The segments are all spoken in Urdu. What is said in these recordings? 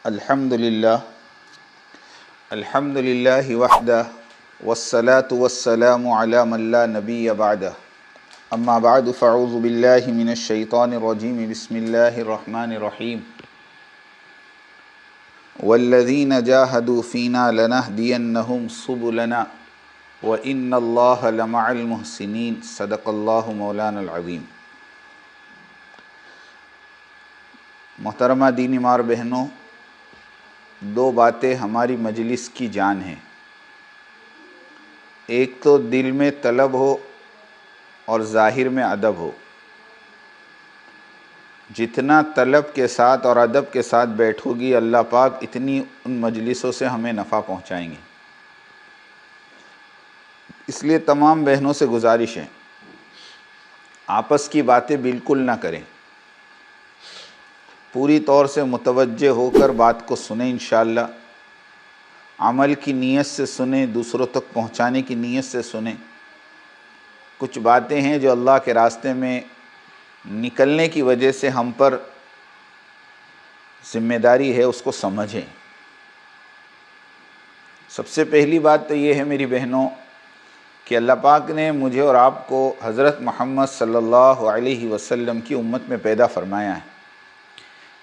الحمدللہ وحدہ والصلاة والسلام علی من لا نبی بعدہ اما بعد فاعوذ باللہ من الشیطان الرجیم بسم اللہ الرحمن الرحیم والذین جاہدوا فینا لنہدینہم سبلنا وإن اللہ لمع المحسنین صدق اللہ مولانا العظیم۔ محترمہ دینی مار بہنوں، دو باتیں ہماری مجلس کی جان ہیں۔ ایک تو دل میں طلب ہو اور ظاہر میں ادب ہو۔ جتنا طلب کے ساتھ اور ادب کے ساتھ بیٹھو گی، اللہ پاک اتنی ان مجلسوں سے ہمیں نفع پہنچائیں گے۔ اس لیے تمام بہنوں سے گزارش ہے، آپس کی باتیں بالکل نہ کریں، پوری طور سے متوجہ ہو کر بات کو سنیں، انشاءاللہ عمل کی نیت سے سنیں، دوسروں تک پہنچانے کی نیت سے سنیں۔ کچھ باتیں ہیں جو اللہ کے راستے میں نکلنے کی وجہ سے ہم پر ذمہ داری ہے، اس کو سمجھیں۔ سب سے پہلی بات تو یہ ہے میری بہنوں کہ اللہ پاک نے مجھے اور آپ کو حضرت محمد صلی اللہ علیہ وسلم کی امت میں پیدا فرمایا ہے۔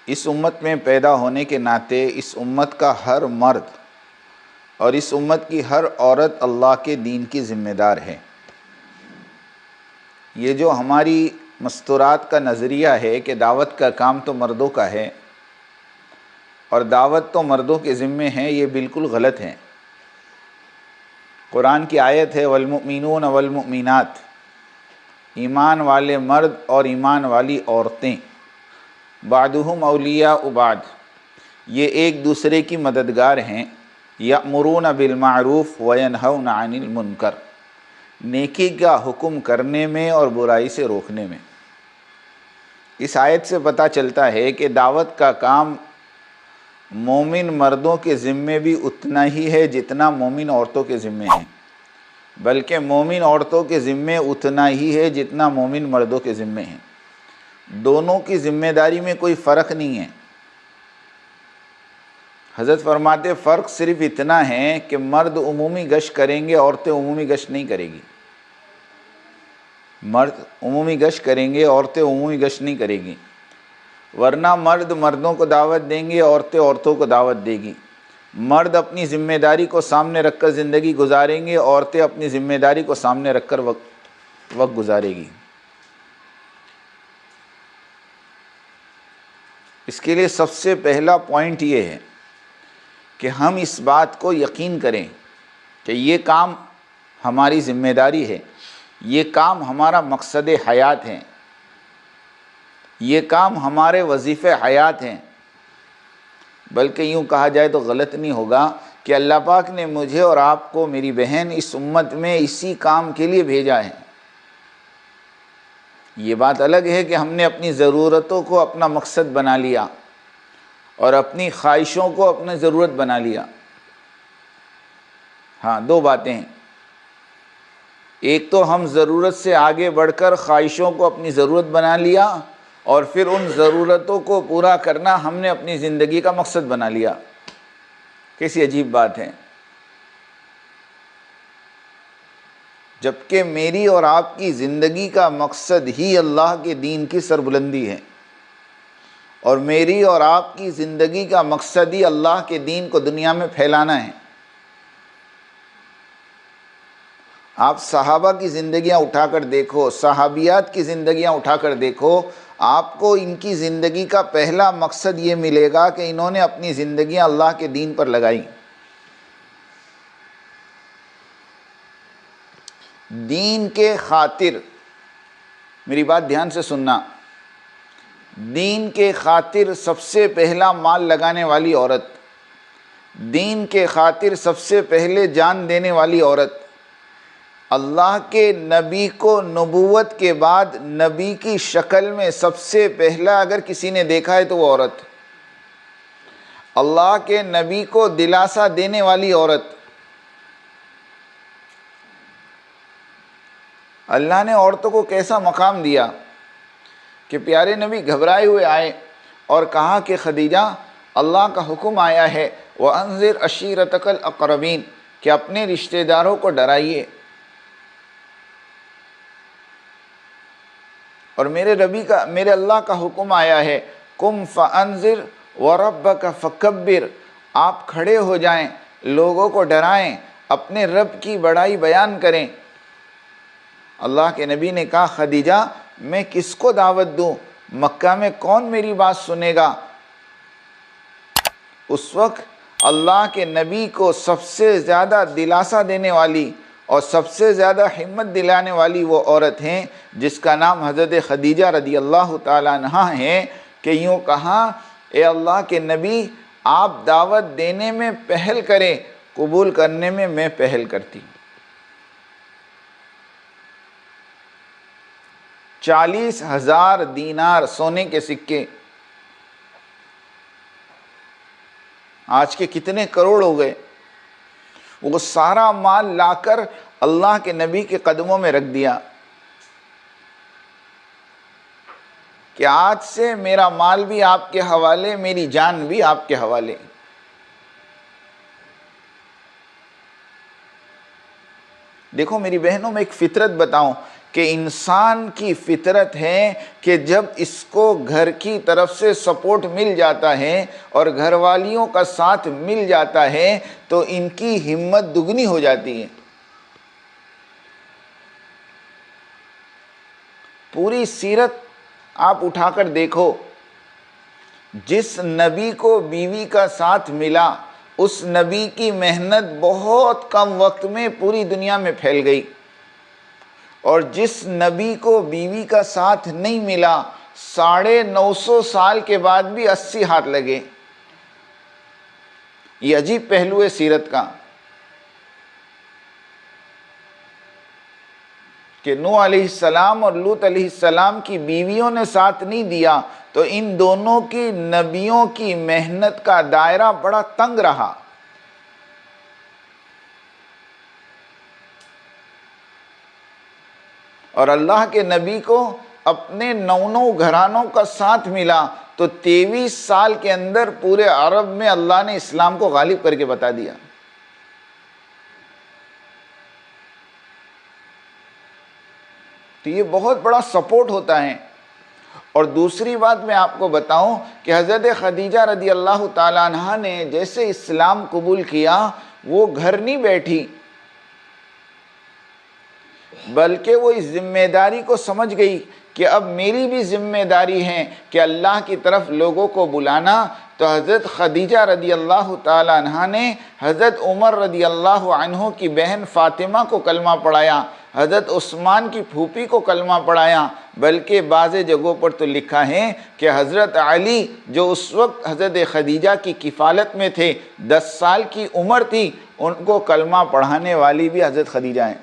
اس امت میں پیدا ہونے کے ناطے اس امت کا ہر مرد اور اس امت کی ہر عورت اللہ کے دین کی ذمہ دار ہے۔ یہ جو ہماری مستورات کا نظریہ ہے کہ دعوت کا کام تو مردوں کا ہے اور دعوت تو مردوں کے ذمے ہے، یہ بالکل غلط ہے۔ قرآن کی آیت ہے والمؤمنون والمؤمنات، ایمان والے مرد اور ایمان والی عورتیں، بعضهم اولیاء بعض، یہ ایک دوسرے کی مددگار ہیں، یأمرون بالمعروف وینہون عن المنکر، نیکی کا حکم کرنے میں اور برائی سے روکنے میں۔ اس آیت سے پتہ چلتا ہے کہ دعوت کا کام مومن مردوں کے ذمے بھی اتنا ہی ہے جتنا مومن عورتوں کے ذمے ہیں، بلکہ مومن عورتوں کے ذمے اتنا ہی ہے جتنا مومن مردوں کے ذمے ہیں۔ دونوں کی ذمہ داری میں کوئی فرق نہیں ہے۔ حضرت فرماتے فرق صرف اتنا ہے کہ مرد عمومی گشت کریں گے، عورتیں عمومی گشت نہیں کریں گی۔ مرد عمومی گشت کریں گے، عورتیں عمومی گشت نہیں کریں گی، ورنہ مرد مردوں کو دعوت دیں گے، عورتیں عورتوں کو دعوت دیں گی۔ مرد اپنی ذمہ داری کو سامنے رکھ کر زندگی گزاریں گے، عورتیں اپنی ذمہ داری کو سامنے رکھ کر وقت گزارے گی۔ اس کے لیے سب سے پہلا پوائنٹ یہ ہے کہ ہم اس بات کو یقین کریں کہ یہ کام ہماری ذمہ داری ہے، یہ کام ہمارا مقصد حیات ہے، یہ کام ہمارے وظیفے حیات ہیں۔ بلکہ یوں کہا جائے تو غلط نہیں ہوگا کہ اللہ پاک نے مجھے اور آپ کو، میری بہن، اس امت میں اسی کام کے لیے بھیجا ہے۔ یہ بات الگ ہے کہ ہم نے اپنی ضرورتوں کو اپنا مقصد بنا لیا اور اپنی خواہشوں کو اپنی ضرورت بنا لیا۔ ہاں، دو باتیں ہیں۔ ایک تو ہم ضرورت سے آگے بڑھ کر خواہشوں کو اپنی ضرورت بنا لیا، اور پھر ان ضرورتوں کو پورا کرنا ہم نے اپنی زندگی کا مقصد بنا لیا۔ کیسی عجیب بات ہے! جبکہ میری اور آپ کی زندگی کا مقصد ہی اللہ کے دین کی سربلندی ہے، اور میری اور آپ کی زندگی کا مقصد ہی اللہ کے دین کو دنیا میں پھیلانا ہے۔ آپ صحابہ کی زندگیاں اٹھا کر دیکھو، صحابیات کی زندگیاں اٹھا کر دیکھو، آپ کو ان کی زندگی کا پہلا مقصد یہ ملے گا کہ انہوں نے اپنی زندگیاں اللہ کے دین پر لگائیں۔ دین کے خاطر، میری بات دھیان سے سننا، دین کے خاطر سب سے پہلا مال لگانے والی عورت، دین کے خاطر سب سے پہلے جان دینے والی عورت، اللہ کے نبی کو نبوت کے بعد نبی کی شکل میں سب سے پہلا اگر کسی نے دیکھا ہے تو وہ عورت، اللہ کے نبی کو دلاسا دینے والی عورت۔ اللہ نے عورتوں کو کیسا مقام دیا کہ پیارے نبی گھبرائے ہوئے آئے اور کہا کہ خدیجہ اللہ کا حکم آیا ہے وَأَنذِرْ عَشِيرَتَكَ الْأَقْرَبِينَ کہ اپنے رشتہ داروں کو ڈرائیے، اور میرے اللہ کا حکم آیا ہے قُمْ فَأَنذِرْ وَرَبَّكَ فَكَبِّرْ، آپ کھڑے ہو جائیں، لوگوں کو ڈرائیں، اپنے رب کی بڑائی بیان کریں۔ اللہ کے نبی نے کہا خدیجہ میں کس کو دعوت دوں، مکہ میں کون میری بات سنے گا؟ اس وقت اللہ کے نبی کو سب سے زیادہ دلاسا دینے والی اور سب سے زیادہ ہمت دلانے والی وہ عورت ہیں جس کا نام حضرت خدیجہ رضی اللہ تعالیٰ عنہا ہے، کہ یوں کہا اے اللہ کے نبی آپ دعوت دینے میں پہل کریں، قبول کرنے میں میں پہل کرتی ہوں۔ 40,000 دینار سونے کے سکے، آج کے کتنے کروڑ ہو گئے، وہ سارا مال لا کر اللہ کے نبی کے قدموں میں رکھ دیا کہ آج سے میرا مال بھی آپ کے حوالے، میری جان بھی آپ کے حوالے۔ دیکھو میری بہنوں، میں ایک فطرت بتاؤں کہ انسان کی فطرت ہے کہ جب اس کو گھر کی طرف سے سپورٹ مل جاتا ہے اور گھر والیوں کا ساتھ مل جاتا ہے تو ان کی ہمت دگنی ہو جاتی ہے۔ پوری سیرت آپ اٹھا کر دیکھو، جس نبی کو بیوی کا ساتھ ملا اس نبی کی محنت بہت کم وقت میں پوری دنیا میں پھیل گئی، اور جس نبی کو بیوی کا ساتھ نہیں ملا 950 سال کے بعد بھی 80 ہاتھ لگے۔ یہ عجیب پہلو ہے سیرت کا کہ نوح علیہ السلام اور لوط علیہ السلام کی بیویوں نے ساتھ نہیں دیا تو ان دونوں کی نبیوں کی محنت کا دائرہ بڑا تنگ رہا۔ اور اللہ کے نبی کو اپنے 9 گھرانوں کا ساتھ ملا تو 23 سال کے اندر پورے عرب میں اللہ نے اسلام کو غالب کر کے بتا دیا۔ تو یہ بہت بڑا سپورٹ ہوتا ہے۔ اور دوسری بات میں آپ کو بتاؤں کہ حضرت خدیجہ رضی اللہ تعالیٰ عنہا نے جیسے اسلام قبول کیا وہ گھر نہیں بیٹھی، بلکہ وہ اس ذمہ داری کو سمجھ گئی کہ اب میری بھی ذمہ داری ہے کہ اللہ کی طرف لوگوں کو بلانا۔ تو حضرت خدیجہ رضی اللہ تعالیٰ عنہ نے حضرت عمر رضی اللہ عنہ کی بہن فاطمہ کو کلمہ پڑھایا، حضرت عثمان کی پھوپھی کو کلمہ پڑھایا، بلکہ بعض جگہوں پر تو لکھا ہے کہ حضرت علی جو اس وقت حضرت خدیجہ کی کفالت میں تھے، 10 سال کی عمر تھی، ان کو کلمہ پڑھانے والی بھی حضرت خدیجہ ہیں۔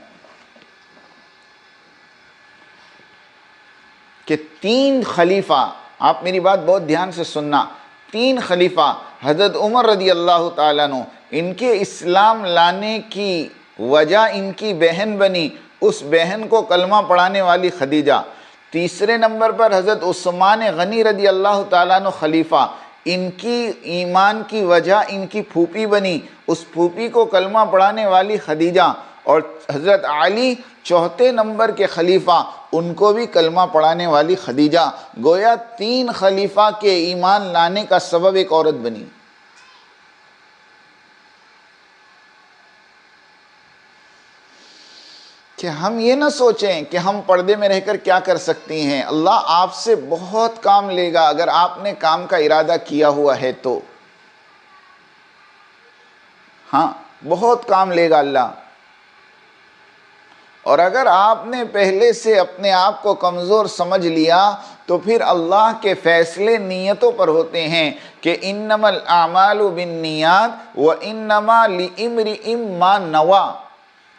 کہ 3 خلیفہ، آپ میری بات بہت دھیان سے سننا، 3 خلیفہ حضرت عمر رضی اللہ تعالیٰ عنہ، ان کے اسلام لانے کی وجہ ان کی بہن بنی، اس بہن کو کلمہ پڑھانے والی خدیجہ۔ تیسرے نمبر پر حضرت عثمان غنی رضی اللہ تعالیٰ عنہ خلیفہ، ان کی ایمان کی وجہ ان کی پھوپھی بنی، اس پھوپھی کو کلمہ پڑھانے والی خدیجہ۔ اور حضرت علی 4تھے نمبر کے خلیفہ، ان کو بھی کلمہ پڑھانے والی خدیجہ۔ گویا 3 خلیفہ کے ایمان لانے کا سبب ایک عورت بنی۔ کہ ہم یہ نہ سوچیں کہ ہم پردے میں رہ کر کیا کر سکتی ہیں، اللہ آپ سے بہت کام لے گا اگر آپ نے کام کا ارادہ کیا ہوا ہے تو۔ ہاں بہت کام لے گا اللہ، اور اگر آپ نے پہلے سے اپنے آپ کو کمزور سمجھ لیا تو پھر اللہ کے فیصلے نیتوں پر ہوتے ہیں کہ انما الاعمال بالنیات وانما لامرئ ما نوی،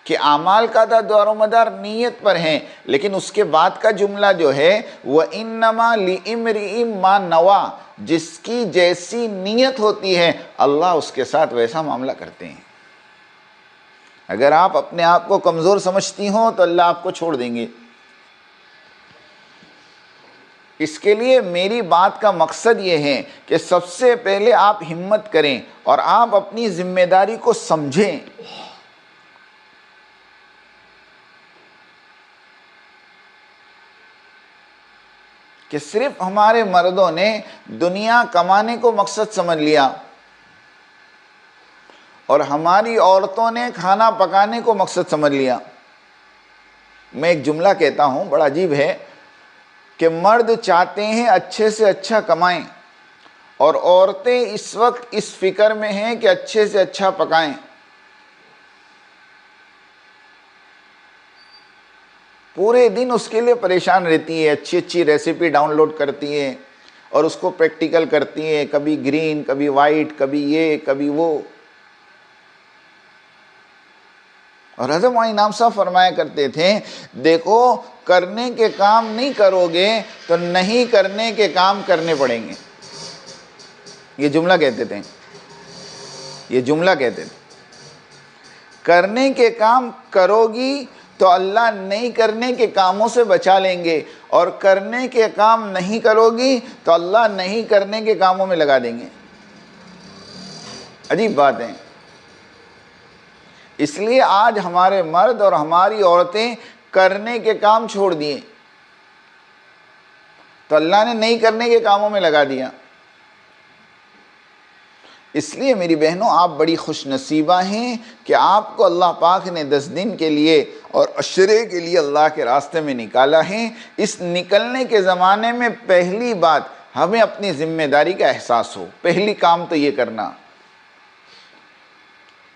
کہ اعمال کا دار و مدار نیت پر ہیں، لیکن اس کے بعد کا جملہ جو ہے وانما لامرئ ما نوی، جس کی جیسی نیت ہوتی ہے اللہ اس کے ساتھ ویسا معاملہ کرتے ہیں۔ اگر آپ اپنے آپ کو کمزور سمجھتی ہوں تو اللہ آپ کو چھوڑ دیں گے۔ اس کے لیے میری بات کا مقصد یہ ہے کہ سب سے پہلے آپ ہمت کریں اور آپ اپنی ذمہ داری کو سمجھیں۔ کہ صرف ہمارے مردوں نے دنیا کمانے کو مقصد سمجھ لیا اور ہماری عورتوں نے کھانا پکانے کو مقصد سمجھ لیا۔ میں ایک جملہ کہتا ہوں، بڑا عجیب ہے، کہ مرد چاہتے ہیں اچھے سے اچھا کمائیں اور عورتیں اس وقت اس فکر میں ہیں کہ اچھے سے اچھا پکائیں۔ پورے دن اس کے لیے پریشان رہتی ہے، اچھی اچھی ریسیپی ڈاؤن لوڈ کرتی ہے اور اس کو پریکٹیکل کرتی ہے، کبھی گرین، کبھی وائٹ، کبھی یہ، کبھی وہ۔ اور حضرت مولانا انعام صاحب فرمایا کرتے تھے، دیکھو کرنے کے کام نہیں کرو گے تو نہیں کرنے کے کام کرنے پڑیں گے۔ یہ جملہ کہتے تھے، یہ جملہ کہتے تھے، کرنے کے کام کرو گی تو اللہ نہیں کرنے کے کاموں سے بچا لیں گے، اور کرنے کے کام نہیں کرو گی تو اللہ نہیں کرنے کے کاموں میں لگا دیں گے۔ عجیب بات ہے۔ اس لیے آج ہمارے مرد اور ہماری عورتیں کرنے کے کام چھوڑ دیے تو اللہ نے نہیں کرنے کے کاموں میں لگا دیا۔ اس لیے میری بہنوں، آپ بڑی خوش نصیبہ ہیں کہ آپ کو اللہ پاک نے 10 دن کے لیے اور عشرے کے لیے اللہ کے راستے میں نکالا ہے۔ اس نکلنے کے زمانے میں پہلی بات ہمیں اپنی ذمہ داری کا احساس ہو، پہلی کام تو یہ کرنا۔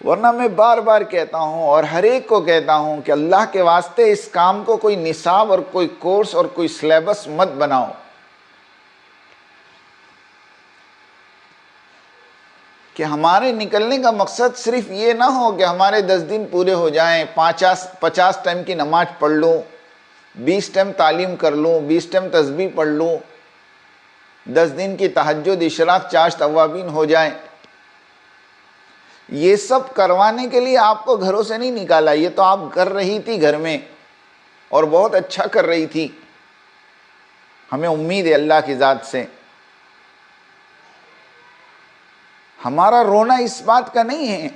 ورنہ میں بار بار کہتا ہوں اور ہر ایک کو کہتا ہوں کہ اللہ کے واسطے اس کام کو کوئی نصاب اور کوئی کورس اور کوئی سلیبس مت بناؤ۔ کہ ہمارے نکلنے کا مقصد صرف یہ نہ ہو کہ ہمارے 10 دن پورے ہو جائیں، 50 ٹائم کی نماز پڑھ لوں، 20 ٹائم تعلیم کر لوں، 20 ٹائم تسبیح پڑھ لوں، 10 دن کی تہجد، اشراق، چاشت، اوابین ہو جائیں۔ یہ سب کروانے کے لیے آپ کو گھروں سے نہیں نکالا، یہ تو آپ کر رہی تھی گھر میں اور بہت اچھا کر رہی تھی۔ ہمیں امید ہے اللہ کی ذات سے۔ ہمارا رونا اس بات کا نہیں ہے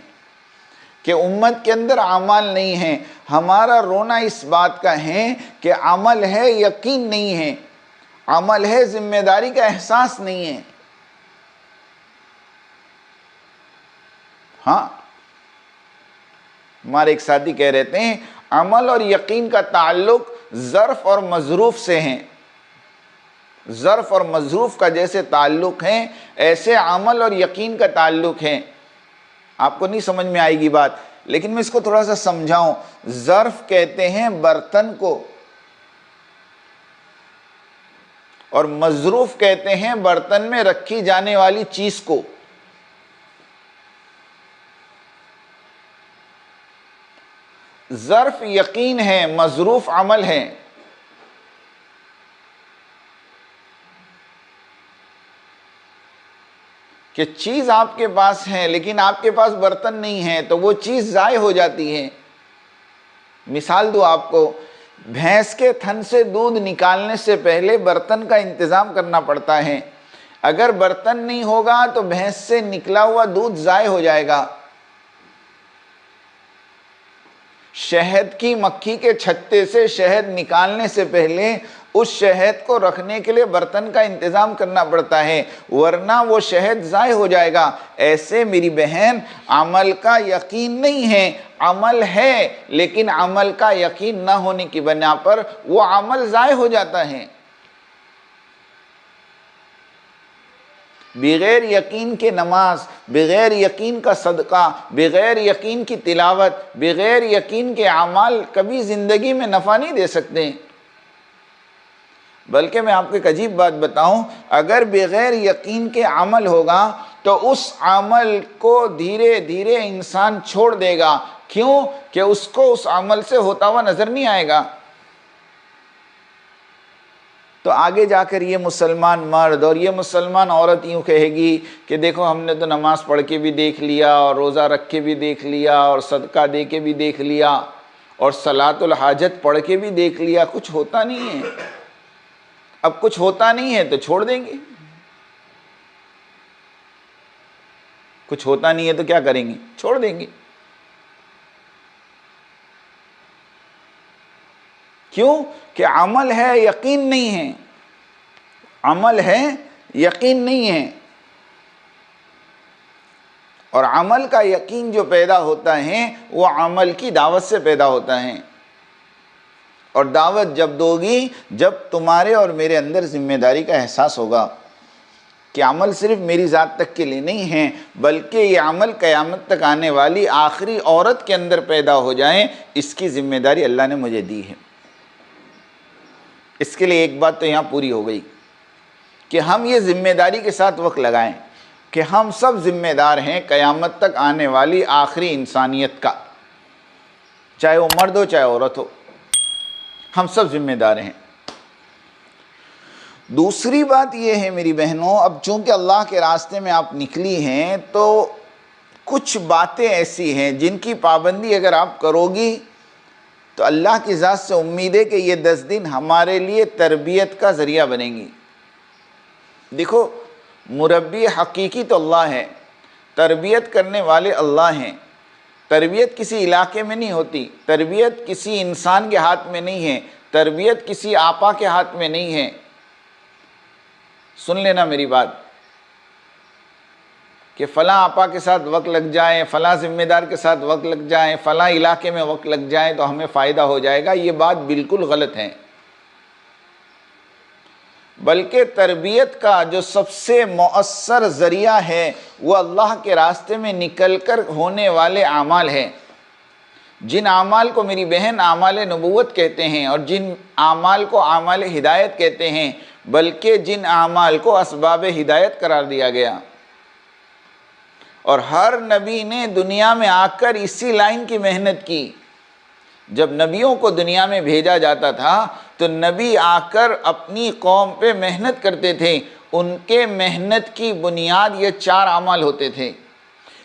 کہ امت کے اندر اعمال نہیں ہیں، ہمارا رونا اس بات کا ہے کہ عمل ہے یقین نہیں ہے، عمل ہے ذمہ داری کا احساس نہیں ہے۔ ہاں، ہمارے ایک ساتھی کہہ رہے تھے، عمل اور یقین کا تعلق ظرف اور مظروف سے ہیں۔ ظرف اور مظروف کا جیسے تعلق ہے، ایسے عمل اور یقین کا تعلق ہے۔ آپ کو نہیں سمجھ میں آئے گی بات، لیکن میں اس کو تھوڑا سا سمجھاؤں۔ ظرف کہتے ہیں برتن کو، اور مظروف کہتے ہیں برتن میں رکھی جانے والی چیز کو۔ ظرف یقین ہے، مظروف عمل ہے۔ کہ چیز آپ کے پاس ہے لیکن آپ کے پاس برتن نہیں ہے تو وہ چیز ضائع ہو جاتی ہے۔ مثال دو آپ کو، بھینس کے تھن سے دودھ نکالنے سے پہلے برتن کا انتظام کرنا پڑتا ہے۔ اگر برتن نہیں ہوگا تو بھینس سے نکلا ہوا دودھ ضائع ہو جائے گا۔ شہد کی مکھی کے چھتے سے شہد نکالنے سے پہلے اس شہد کو رکھنے کے لیے برتن کا انتظام کرنا پڑتا ہے، ورنہ وہ شہد ضائع ہو جائے گا۔ ایسے میری بہن، عمل کا یقین نہیں ہے، عمل ہے لیکن عمل کا یقین نہ ہونے کی بنا پر وہ عمل ضائع ہو جاتا ہے۔ بغیر یقین کے نماز، بغیر یقین کا صدقہ، بغیر یقین کی تلاوت، بغیر یقین کے اعمال کبھی زندگی میں نفع نہیں دے سکتے۔ بلکہ میں آپ کو ایک عجیب بات بتاؤں، اگر بغیر یقین کے عمل ہوگا تو اس عمل کو دھیرے دھیرے انسان چھوڑ دے گا۔ کیوں؟ کہ اس کو اس عمل سے ہوتا ہوا نظر نہیں آئے گا۔ تو آگے جا کر یہ مسلمان مرد اور یہ مسلمان عورت یوں کہے گی کہ دیکھو ہم نے تو نماز پڑھ کے بھی دیکھ لیا اور روزہ رکھ کے بھی دیکھ لیا اور صدقہ دے کے بھی دیکھ لیا اور صلاۃ الحاجت پڑھ کے بھی دیکھ لیا، کچھ ہوتا نہیں ہے۔ اب کچھ ہوتا نہیں ہے تو چھوڑ دیں گے، کچھ ہوتا نہیں ہے تو کیا کریں گے؟ چھوڑ دیں گے۔ کیوں کہ عمل ہے، یقین نہیں ہے، عمل ہے یقین نہیں ہے، اور عمل کا یقین جو پیدا ہوتا ہے وہ عمل کی دعوت سے پیدا ہوتا ہے، اور دعوت جب دو گی جب تمہارے اور میرے اندر ذمہ داری کا احساس ہوگا کہ عمل صرف میری ذات تک کے لیے نہیں ہے، بلکہ یہ عمل قیامت تک آنے والی آخری عورت کے اندر پیدا ہو جائیں، اس کی ذمہ داری اللہ نے مجھے دی ہے۔ اس کے لیے ایک بات تو یہاں پوری ہو گئی کہ ہم یہ ذمہ داری کے ساتھ وقت لگائیں کہ ہم سب ذمہ دار ہیں قیامت تک آنے والی آخری انسانیت کا، چاہے وہ مرد ہو چاہے عورت ہو، ہم سب ذمہ دار ہیں۔ دوسری بات یہ ہے میری بہنوں، اب چونکہ اللہ کے راستے میں آپ نکلی ہیں تو کچھ باتیں ایسی ہیں جن کی پابندی اگر آپ کرو گی تو اللہ کی ذات سے امید ہے کہ یہ 10 دن ہمارے لیے تربیت کا ذریعہ بنیں گی۔ دیکھو، مربی حقیقی تو اللہ ہے، تربیت کرنے والے اللہ ہیں۔ تربیت کسی علاقے میں نہیں ہوتی، تربیت کسی انسان کے ہاتھ میں نہیں ہے، تربیت کسی آپا کے ہاتھ میں نہیں ہے۔ سن لینا میری بات کہ فلاں آپا کے ساتھ وقت لگ جائیں، فلاں ذمہ دار کے ساتھ وقت لگ جائیں، فلاں علاقے میں وقت لگ جائیں تو ہمیں فائدہ ہو جائے گا، یہ بات بالکل غلط ہے۔ بلکہ تربیت کا جو سب سے مؤثر ذریعہ ہے وہ اللہ کے راستے میں نکل کر ہونے والے اعمال ہیں، جن اعمال کو میری بہن اعمال نبوت کہتے ہیں، اور جن اعمال کو اعمال ہدایت کہتے ہیں، بلکہ جن اعمال کو اسباب ہدایت قرار دیا گیا۔ اور ہر نبی نے دنیا میں آ کر اسی لائن کی محنت کی۔ جب نبیوں کو دنیا میں بھیجا جاتا تھا تو نبی آ کر اپنی قوم پہ محنت کرتے تھے، ان کے محنت کی بنیاد یہ 4 اعمال ہوتے تھے،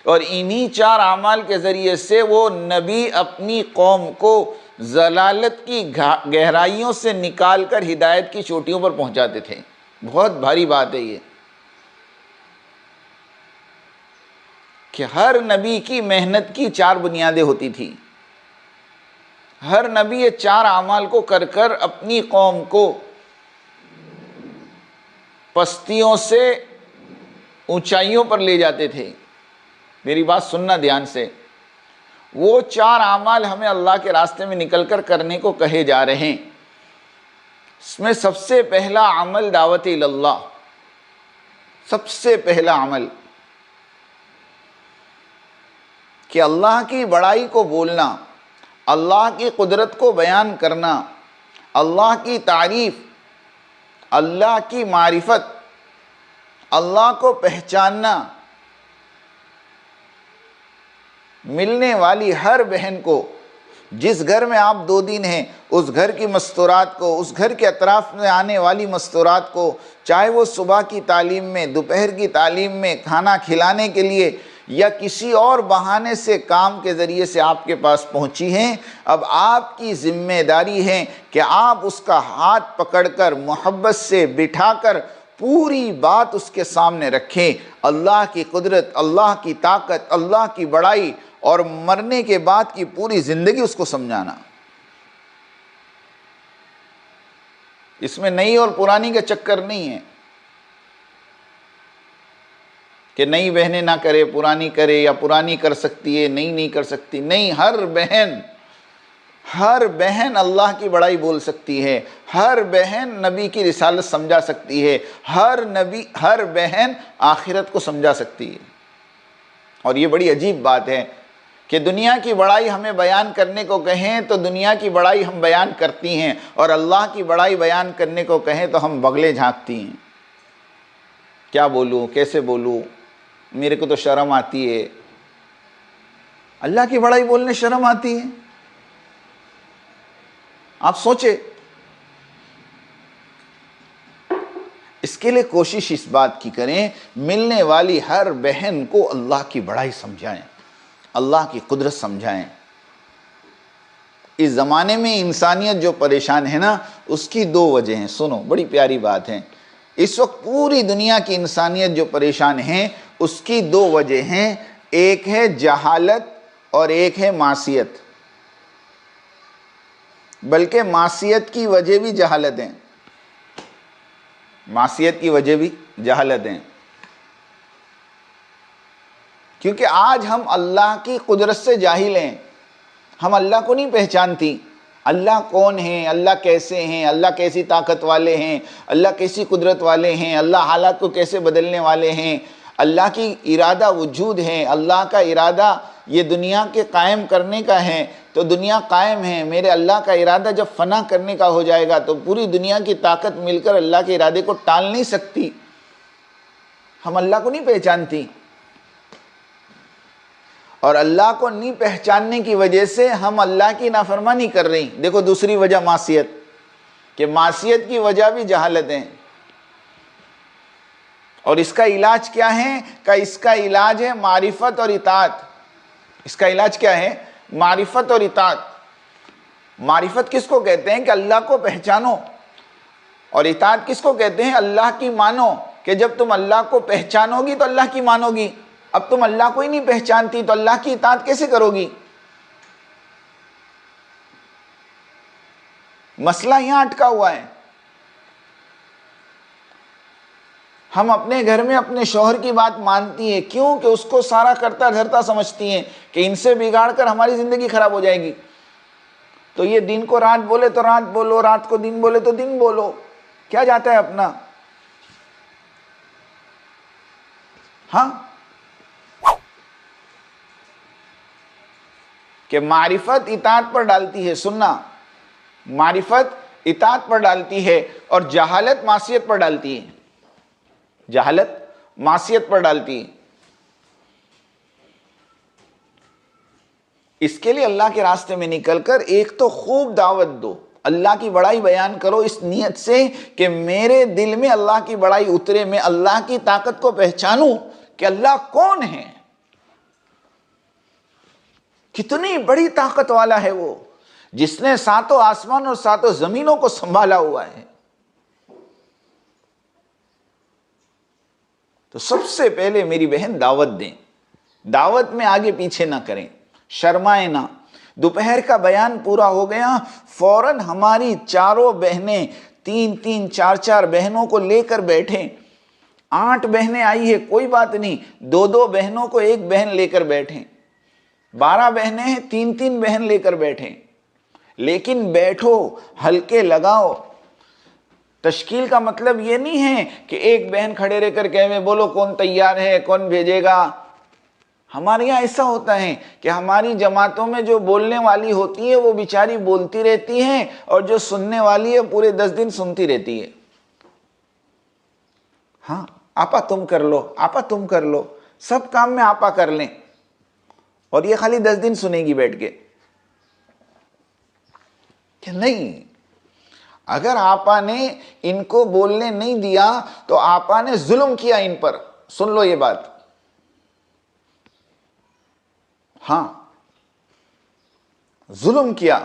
اور انہی 4 اعمال کے ذریعے سے وہ نبی اپنی قوم کو ضلالت کی گہرائیوں سے نکال کر ہدایت کی چوٹیوں پر پہنچاتے تھے۔ بہت بھاری بات ہے یہ کہ ہر نبی کی محنت کی 4 بنیادیں ہوتی تھی۔ ہر نبی یہ 4 اعمال کو کر کر اپنی قوم کو پستیوں سے اونچائیوں پر لے جاتے تھے۔ میری بات سننا دھیان سے، وہ 4 اعمال ہمیں اللہ کے راستے میں نکل کر کرنے کو کہے جا رہے ہیں۔ اس میں سب سے پہلا عمل دعوت اللہ، سب سے پہلا عمل کہ اللہ کی بڑائی کو بولنا، اللہ کی قدرت کو بیان کرنا، اللہ کی تعریف، اللہ کی معرفت، اللہ کو پہچاننا، ملنے والی ہر بہن کو، جس گھر میں آپ 2 دن ہیں اس گھر کی مستورات کو، اس گھر کے اطراف میں آنے والی مستورات کو، چاہے وہ صبح کی تعلیم میں، دوپہر کی تعلیم میں، کھانا کھلانے کے لیے یا کسی اور بہانے سے کام کے ذریعے سے آپ کے پاس پہنچی ہیں، اب آپ کی ذمہ داری ہے کہ آپ اس کا ہاتھ پکڑ کر محبت سے بٹھا کر پوری بات اس کے سامنے رکھیں، اللہ کی قدرت، اللہ کی طاقت، اللہ کی بڑائی، اور مرنے کے بعد کی پوری زندگی اس کو سمجھانا۔ اس میں نئی اور پرانی کا چکر نہیں ہے کہ نئی بہنیں نہ کرے پرانی کرے، یا پرانی کر سکتی ہے نئی نہیں کر سکتی، نہیں، ہر بہن اللہ کی بڑائی بول سکتی ہے، ہر بہن نبی کی رسالت سمجھا سکتی ہے، ہر بہن آخرت کو سمجھا سکتی ہے۔ اور یہ بڑی عجیب بات ہے کہ دنیا کی بڑائی ہمیں بیان کرنے کو کہیں تو دنیا کی بڑائی ہم بیان کرتی ہیں، اور اللہ کی بڑائی بیان کرنے کو کہیں تو ہم بغلے جھانکتی ہیں، کیا بولوں، کیسے بولوں، میرے کو تو شرم آتی ہے۔ اللہ کی بڑائی بولنے شرم آتی ہے؟ آپ سوچیں۔ اس کے لیے کوشش اس بات کی کریں، ملنے والی ہر بہن کو اللہ کی بڑائی سمجھائیں، اللہ کی قدرت سمجھائیں۔ اس زمانے میں انسانیت جو پریشان ہے نا، اس کی دو وجہ ہیں. سنو، بڑی پیاری بات ہے. اس وقت پوری دنیا کی انسانیت جو پریشان ہے اس کی دو وجہ ہیں. ایک ہے جہالت اور ایک ہے معصیت. بلکہ معصیت کی وجہ بھی جہالت ہیں. معصیت کی وجہ بھی جہالت ہیں. کیونکہ آج ہم اللہ کی قدرت سے جاہل ہیں. ہم اللہ کو نہیں پہچانتی. اللہ کون ہیں، اللہ کیسے ہیں، اللہ کیسی طاقت والے ہیں، اللہ کیسی قدرت والے ہیں، اللہ حالات کو کیسے بدلنے والے ہیں، اللہ کی ارادہ وجود ہے، اللہ کا ارادہ یہ دنیا کے قائم کرنے کا ہے تو دنیا قائم ہے. میرے اللہ کا ارادہ جب فنا کرنے کا ہو جائے گا تو پوری دنیا کی طاقت مل کر اللہ کے ارادے کو ٹال نہیں سکتی. ہم اللہ کو نہیں پہچانتی، اور اللہ کو نہیں پہچاننے کی وجہ سے ہم اللہ کی نافرمانی کر رہی. دیکھو دوسری وجہ معصیت، کہ معصیت کی وجہ بھی جہالت ہے. اور اس کا علاج کیا ہے؟ کہ اس کا علاج ہے معرفت اور اطاعت. اس کا علاج کیا ہے؟ معرفت اور اطاعت. معرفت کس کو کہتے ہیں؟ کہ اللہ کو پہچانو. اور اطاعت کس کو کہتے ہیں؟ اللہ کی مانو. کہ جب تم اللہ کو پہچانو گی تو اللہ کی مانو گی. اب تم اللہ کو ہی نہیں پہچانتی تو اللہ کی اطاعت کیسے کرو گی؟ مسئلہ یہاں اٹکا ہوا ہے. ہم اپنے گھر میں اپنے شوہر کی بات مانتی ہیں. کیوں؟ کہ اس کو سارا کرتا دھرتا سمجھتی ہیں کہ ان سے بگاڑ کر ہماری زندگی خراب ہو جائے گی. تو یہ دن کو رات بولے تو رات بولو، رات کو دن بولے تو دن بولو. کیا جاتا ہے اپنا؟ ہاں، کہ معرفت اطاعت پر ڈالتی ہے. سننا، معرفت اطاعت پر ڈالتی ہے اور جہالت معصیت پر ڈالتی ہے. جہالت معصیت پر ڈالتی ہے. اس کے لیے اللہ کے راستے میں نکل کر ایک تو خوب دعوت دو، اللہ کی بڑائی بیان کرو اس نیت سے کہ میرے دل میں اللہ کی بڑائی اترے، میں اللہ کی طاقت کو پہچانوں کہ اللہ کون ہے، کتنی بڑی طاقت والا ہے وہ، جس نے ساتوں آسمان اور ساتوں زمینوں کو سنبھالا ہوا ہے. تو سب سے پہلے میری بہن دعوت دیں. دعوت میں آگے پیچھے نہ کریں، شرمائیں نہ. دوپہر کا بیان پورا ہو گیا، فوراً ہماری چاروں بہنیں، تین تین چار چار بہنوں کو لے کر بیٹھیں. 8 بہنیں آئی ہے کوئی بات نہیں، 2 بہنوں کو ایک بہن لے کر بیٹھیں. 12 بہنیں ہیں، 3 بہن لے کر بیٹھیں. لیکن بیٹھو، ہلکے لگاؤ. تشکیل کا مطلب یہ نہیں ہے کہ ایک بہن کھڑے رہ کر کہے بولو کون تیار ہے، کون بھیجے گا. ہمارے یہاں ایسا ہوتا ہے کہ ہماری جماعتوں میں جو بولنے والی ہوتی ہے وہ بیچاری بولتی رہتی ہیں، اور جو سننے والی ہے پورے 10 دن سنتی رہتی ہے. ہاں آپا تم کر لو، آپا تم کر لو، سب کام میں آپا کر لیں، اور یہ خالی 10 دن سنے گی بیٹھ کے. کہ نہیں، اگر آپا نے ان کو بولنے نہیں دیا تو آپا نے ظلم کیا ان پر. سن لو یہ بات. ہاں، ظلم کیا.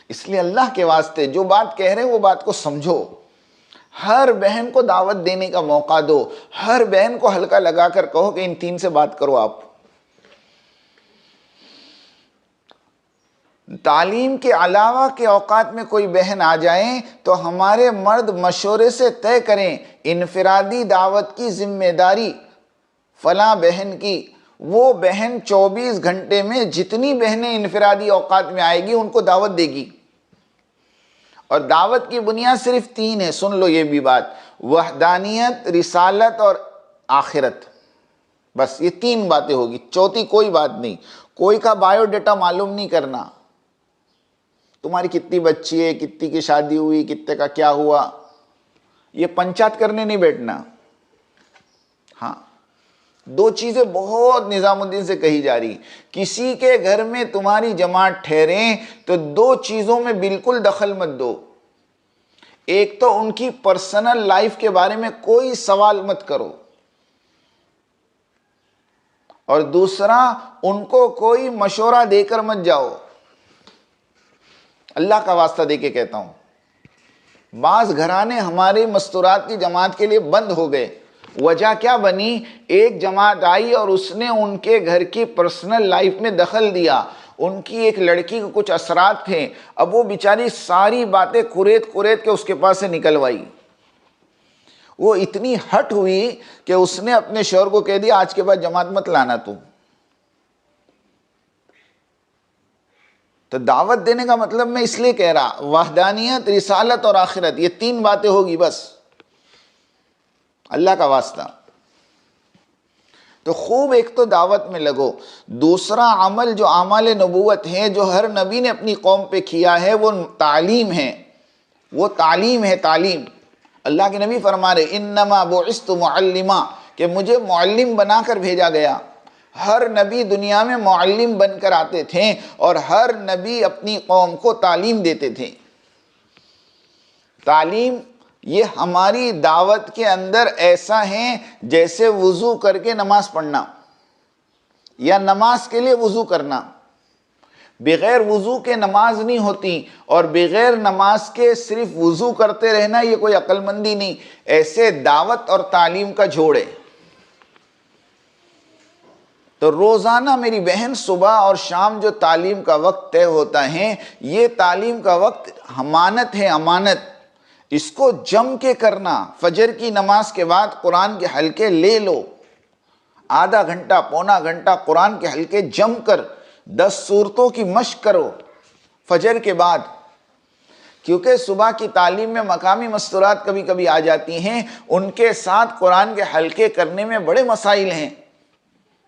اس لیے اللہ کے واسطے جو بات کہہ رہے ہیں وہ بات کو سمجھو. ہر بہن کو دعوت دینے کا موقع دو. ہر بہن کو ہلکا لگا کر کہو کہ ان 3 سے بات کرو. آپ تعلیم کے علاوہ کے اوقات میں کوئی بہن آ جائیں تو ہمارے مرد مشورے سے طے کریں انفرادی دعوت کی ذمہ داری فلاں بہن کی. وہ بہن 24 گھنٹے میں جتنی بہنیں انفرادی اوقات میں آئے گی ان کو دعوت دے گی. اور دعوت کی بنیاد صرف 3 ہے. سن لو یہ بھی بات: وحدانیت، رسالت اور آخرت. بس یہ 3 باتیں ہوگی، چوتھی کوئی بات نہیں. کوئی کا بایو ڈیٹا معلوم نہیں کرنا، تمہاری کتنی بچی ہے، کتنی کی شادی ہوئی، کتنے کا کیا ہوا. یہ پنچات کرنے نہیں بیٹھنا. ہاں، 2 چیزیں بہت نظام الدین سے کہی جا رہی. کسی کے گھر میں تمہاری جماعت ٹھہریں تو 2 چیزوں میں بالکل دخل مت دو. ایک تو ان کی پرسنل لائف کے بارے میں کوئی سوال مت کرو، اور دوسرا ان کو کوئی مشورہ دے کر مت جاؤ. اللہ کا واسطہ دے کے کہتا ہوں، بعض گھرانے ہمارے مستورات کی جماعت کے لیے بند ہو گئے۔ وجہ کیا بنی؟ ایک جماعت آئی اور اس نے ان کے گھر کی پرسنل لائف میں دخل دیا، ان کی ایک لڑکی کو کچھ اثرات تھے، اب وہ بیچاری ساری باتیں قریت کے اس کے پاس سے نکلوائی۔ وہ اتنی ہٹ ہوئی کہ اس نے اپنے شوہر کو کہہ دیا آج کے بعد جماعت مت لانا تو دعوت دینے کا مطلب میں اس لیے کہہ رہا، وحدانیت، رسالت اور آخرت، یہ تین باتیں ہوگی بس، اللہ کا واسطہ۔ تو خوب ایک تو دعوت میں لگو، دوسرا عمل جو اعمال نبوت ہیں جو ہر نبی نے اپنی قوم پہ کیا ہے وہ تعلیم ہے، وہ تعلیم ہے، تعلیم۔ اللہ کے نبی فرما رہے انما بعثت معلما، کہ مجھے معلم بنا کر بھیجا گیا۔ ہر نبی دنیا میں معلم بن کر آتے تھے اور ہر نبی اپنی قوم کو تعلیم دیتے تھے۔ تعلیم یہ ہماری دعوت کے اندر ایسا ہے جیسے وضو کر کے نماز پڑھنا یا نماز کے لیے وضو کرنا۔ بغیر وضو کے نماز نہیں ہوتی، اور بغیر نماز کے صرف وضو کرتے رہنا یہ کوئی عقل مندی نہیں، ایسے دعوت اور تعلیم کا جوڑ ہے۔ تو روزانہ میری بہن صبح اور شام جو تعلیم کا وقت طے ہوتا ہے، یہ تعلیم کا وقت امانت ہے، امانت۔ اس کو جم کے کرنا، فجر کی نماز کے بعد قرآن کے حلقے لے لو، آدھا گھنٹہ پونا گھنٹہ قرآن کے حلقے جم کر 10 سورتوں کی مشق کرو فجر کے بعد، کیونکہ صبح کی تعلیم میں مقامی مستورات کبھی کبھی آ جاتی ہیں، ان کے ساتھ قرآن کے حلقے کرنے میں بڑے مسائل ہیں،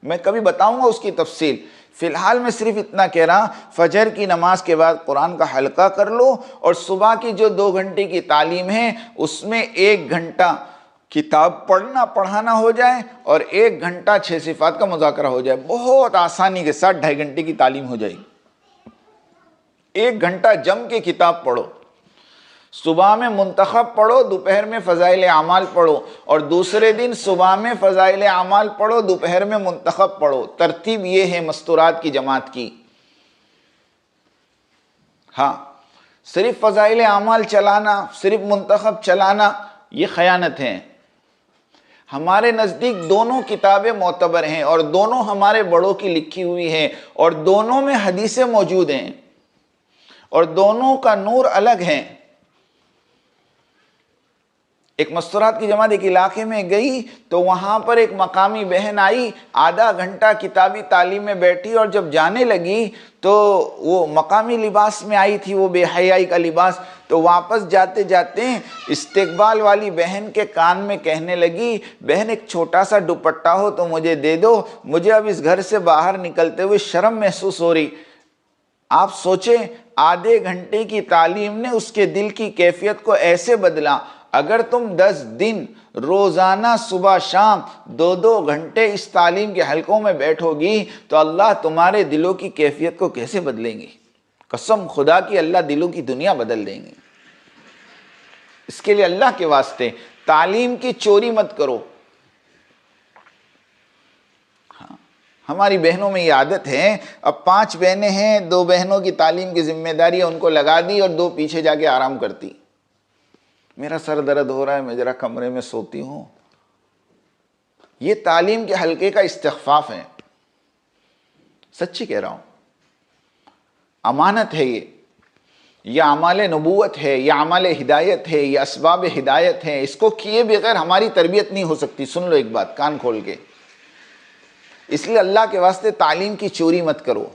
میں کبھی بتاؤں گا اس کی تفصیل۔ فی الحال میں صرف اتنا کہہ رہا، فجر کی نماز کے بعد قرآن کا حلقہ کر لو، اور صبح کی جو 2 گھنٹے کی تعلیم ہے اس میں 1 گھنٹہ کتاب پڑھانا ہو جائے اور 1 گھنٹہ 6 صفات کا مذاکرہ ہو جائے، بہت آسانی کے ساتھ 2.5 گھنٹے کی تعلیم ہو جائے گی۔ 1 گھنٹہ جم کے کتاب پڑھو، صبح میں منتخب پڑھو، دوپہر میں فضائل اعمال پڑھو، اور دوسرے دن صبح میں فضائل اعمال پڑھو، دوپہر میں منتخب پڑھو۔ ترتیب یہ ہے مستورات کی جماعت کی۔ ہاں، صرف فضائل اعمال چلانا، صرف منتخب چلانا، یہ خیانت ہے۔ ہمارے نزدیک دونوں کتابیں معتبر ہیں اور دونوں ہمارے بڑوں کی لکھی ہوئی ہیں، اور دونوں میں حدیثیں موجود ہیں، اور دونوں کا نور الگ ہے۔ ایک مستورات کی جماعت ایک علاقے میں گئی تو وہاں پر ایک مقامی بہن آئی، آدھا گھنٹہ کتابی تعلیم میں بیٹھی، اور جب جانے لگی تو وہ مقامی لباس میں آئی تھی، وہ بے حیائی کا لباس، تو واپس جاتے جاتے استقبال والی بہن کے کان میں کہنے لگی، بہن ایک چھوٹا سا دوپٹہ ہو تو مجھے دے دو، مجھے اب اس گھر سے باہر نکلتے ہوئے شرم محسوس ہو رہی۔ آپ سوچیں، آدھے گھنٹے کی تعلیم نے اس کے دل کی کیفیت کو ایسے بدلا۔ اگر تم 10 دن روزانہ صبح شام 2 گھنٹے اس تعلیم کے حلقوں میں بیٹھو گی تو اللہ تمہارے دلوں کی کیفیت کو کیسے بدلیں گے؟ قسم خدا کی اللہ دلوں کی دنیا بدل دیں گے۔ اس کے لیے اللہ کے واسطے تعلیم کی چوری مت کرو۔ ہماری بہنوں میں یہ عادت ہے، اب 5 بہنیں ہیں، 2 بہنوں کی تعلیم کی ذمہ داری ان کو لگا دی اور 2 پیچھے جا کے آرام کرتی۔ میرا سر درد ہو رہا ہے، میں ذرا کمرے میں سوتی ہوں۔ یہ تعلیم کے حلقے کا استخفاف ہے، سچی کہہ رہا ہوں، امانت ہے یہ اعمال نبوت ہے، یہ اعمال ہدایت ہے، یہ اسباب ہدایت ہے، اس کو کیے بغیر ہماری تربیت نہیں ہو سکتی۔ سن لو ایک بات کان کھول کے، اس لیے اللہ کے واسطے تعلیم کی چوری مت کرو،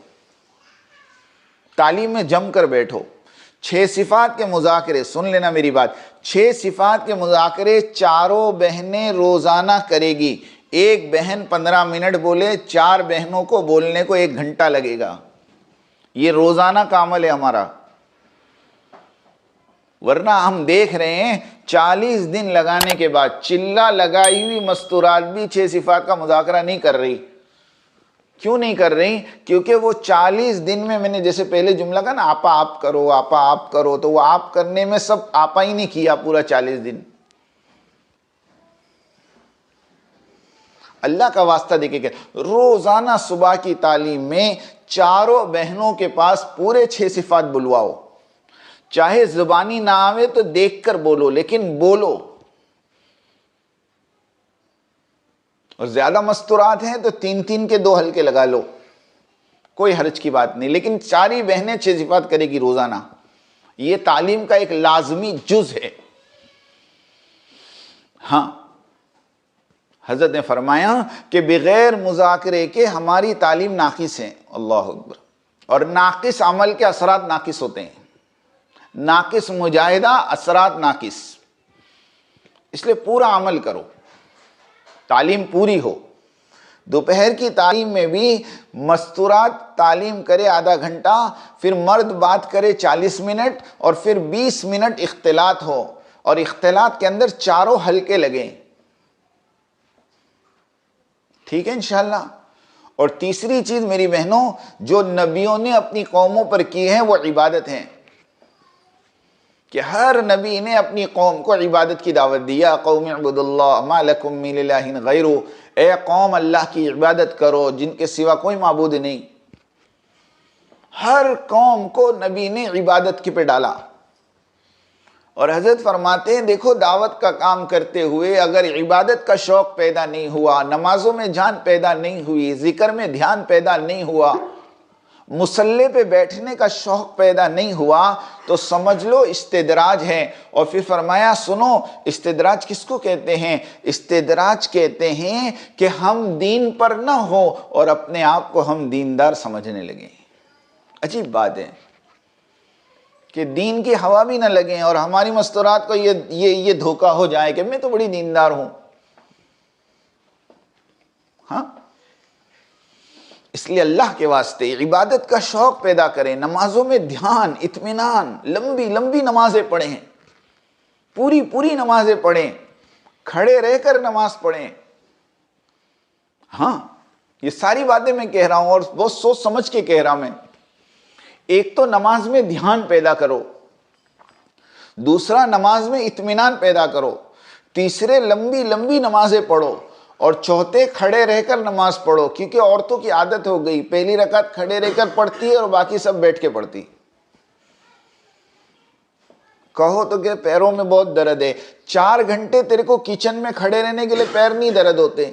تعلیم میں جم کر بیٹھو۔ 6 صفات کے مذاکرے، سن لینا میری بات، 6 صفات کے مذاکرے چاروں بہنیں روزانہ کرے گی۔ ایک بہن 15 منٹ بولے، 4 بہنوں کو بولنے کو 1 گھنٹہ لگے گا۔ یہ روزانہ کا عمل ہے ہمارا، ورنہ ہم دیکھ رہے ہیں 40 دن لگانے کے بعد چلہ لگائی ہوئی مستورات بھی 6 صفات کا مذاکرہ نہیں کر رہی۔ کیوں نہیں کر رہی؟ کیونکہ وہ 40 دن میں نے جیسے پہلے جملہ کہا نا، آپا آپ کرو، آپا آپ کرو، تو وہ آپ کرنے میں سب آپا ہی نہیں کیا پورا 40 دن۔ اللہ کا واسطہ دے کے کہ روزانہ صبح کی تعلیم میں چاروں بہنوں کے پاس پورے 6 صفات بلواؤ، چاہے زبانی نہ آوے تو دیکھ کر بولو، لیکن بولو. اور زیادہ مستورات ہیں تو 3 کے 2 حلقے لگا لو، کوئی حرج کی بات نہیں. لیکن ساری بہنیں 6 صفات کرے گی روزانہ. یہ تعلیم کا ایک لازمی جز ہے. ہاں، حضرت نے فرمایا کہ بغیر مذاکرے کے ہماری تعلیم ناقص ہے. اللہ اکبر. اور ناقص عمل کے اثرات ناقص ہوتے ہیں. ناقص مجاہدہ، اثرات ناقص. اس لیے پورا عمل کرو، تعلیم پوری ہو. دوپہر کی تعلیم میں بھی مستورات تعلیم کرے آدھا گھنٹہ، پھر مرد بات کرے 40 منٹ، اور پھر 20 منٹ اختلاط ہو، اور اختلاط کے اندر 4 حلقے لگیں. ٹھیک ہے انشاءاللہ. اور تیسری چیز میری بہنوں، جو نبیوں نے اپنی قوموں پر کی ہے وہ عبادت ہیں. کہ ہر نبی نے اپنی قوم کو عبادت کی دعوت دی. یا قوم اعبدوا اللہ ما لکم من الہ غیرہ، اے قوم اللہ کی عبادت کرو جن کے سوا کوئی معبود نہیں. ہر قوم کو نبی نے عبادت کی پہ ڈالا. اور حضرت فرماتے ہیں دیکھو دعوت کا کام کرتے ہوئے اگر عبادت کا شوق پیدا نہیں ہوا، نمازوں میں جان پیدا نہیں ہوئی، ذکر میں دھیان پیدا نہیں ہوا، مصلی پہ بیٹھنے کا شوق پیدا نہیں ہوا، تو سمجھ لو استدراج ہے. اور پھر فرمایا سنو، استدراج کس کو کہتے ہیں؟ استدراج کہتے ہیں کہ ہم دین پر نہ ہو اور اپنے آپ کو ہم دیندار سمجھنے لگیں. عجیب بات ہے کہ دین کی ہوا بھی نہ لگیں اور ہماری مستورات کو یہ دھوکہ ہو جائے کہ میں تو بڑی دیندار ہوں. ہاں، اس لیے اللہ کے واسطے عبادت کا شوق پیدا کریں. نمازوں میں دھیان، اطمینان، لمبی لمبی نمازیں پڑھیں، پوری نمازیں پڑھیں، کھڑے رہ کر نماز پڑھیں. ہاں، یہ ساری باتیں میں کہہ رہا ہوں اور بہت سوچ سمجھ کے کہہ رہا میں. ایک تو نماز میں دھیان پیدا کرو، دوسرا نماز میں اطمینان پیدا کرو، تیسرے لمبی لمبی نمازیں پڑھو، اور چوتھے کھڑے رہ کر نماز پڑھو. کیونکہ عورتوں کی عادت ہو گئی پہلی رکعت کھڑے رہ کر پڑھتی ہے اور باقی سب بیٹھ کے پڑھتی. کہو تو کہ پیروں میں بہت درد ہے. 4 گھنٹے تیرے کو کچن میں کھڑے رہنے کے لیے پیر نہیں درد ہوتے.